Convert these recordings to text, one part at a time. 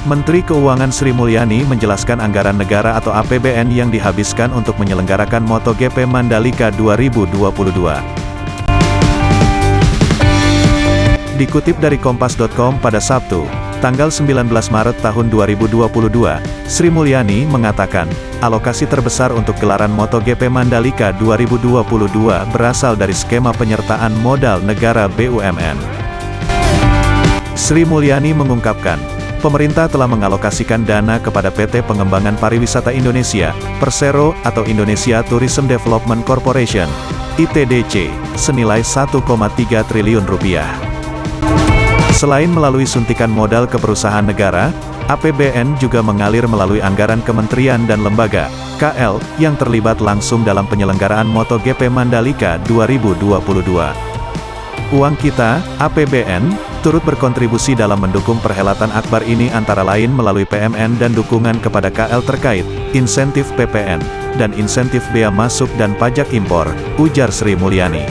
Menteri Keuangan Sri Mulyani menjelaskan anggaran negara atau APBN yang dihabiskan untuk menyelenggarakan MotoGP Mandalika 2022. Dikutip dari Kompas.com pada Sabtu, tanggal 19 Maret tahun 2022, Sri Mulyani mengatakan, alokasi terbesar untuk gelaran MotoGP Mandalika 2022 berasal dari skema penyertaan modal negara BUMN. Sri Mulyani mengungkapkan, pemerintah telah mengalokasikan dana kepada PT Pengembangan Pariwisata Indonesia, Persero atau Indonesia Tourism Development Corporation, ITDC, senilai 1,3 triliun rupiah. Selain melalui suntikan modal ke perusahaan negara, APBN juga mengalir melalui anggaran kementerian dan lembaga, KL, yang terlibat langsung dalam penyelenggaraan MotoGP Mandalika 2022. Uang kita, APBN, turut berkontribusi dalam mendukung perhelatan akbar ini antara lain melalui PMN dan dukungan kepada KL terkait insentif PPN, dan insentif bea masuk dan pajak impor, ujar Sri Mulyani.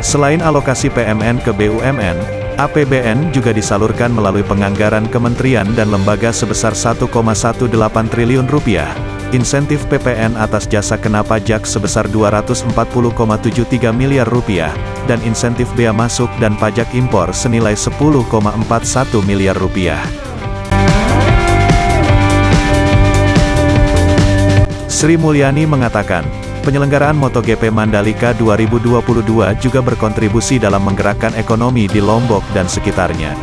Selain alokasi PMN ke BUMN, APBN juga disalurkan melalui penganggaran kementerian dan lembaga sebesar 1,18 triliun rupiah, insentif PPN atas jasa kena pajak sebesar 240,73 miliar rupiah, dan insentif bea masuk dan pajak impor senilai 10,41 miliar rupiah. Sri Mulyani mengatakan, penyelenggaraan MotoGP Mandalika 2022 juga berkontribusi dalam menggerakkan ekonomi di Lombok dan sekitarnya.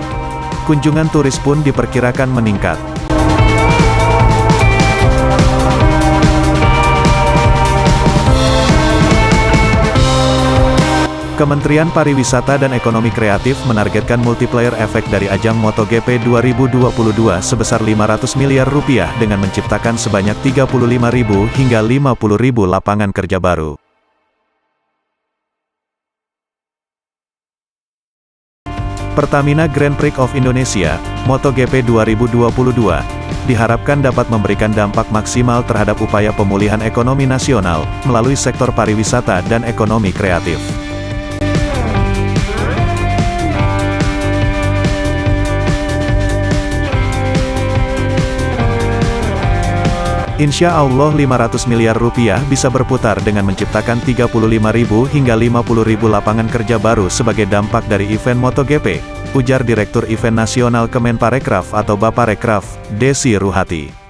Kunjungan turis pun diperkirakan meningkat. Kementerian Pariwisata dan Ekonomi Kreatif menargetkan multiplier efek dari ajang MotoGP 2022 sebesar 500 miliar rupiah dengan menciptakan sebanyak 35.000 hingga 50.000 lapangan kerja baru. Pertamina Grand Prix of Indonesia, MotoGP 2022, diharapkan dapat memberikan dampak maksimal terhadap upaya pemulihan ekonomi nasional melalui sektor pariwisata dan ekonomi kreatif. Insya Allah 500 miliar rupiah bisa berputar dengan menciptakan 35.000 hingga 50.000 lapangan kerja baru sebagai dampak dari event MotoGP, ujar Direktur Event Nasional Kemenparekraf atau Baparekraf, Desi Ruhati.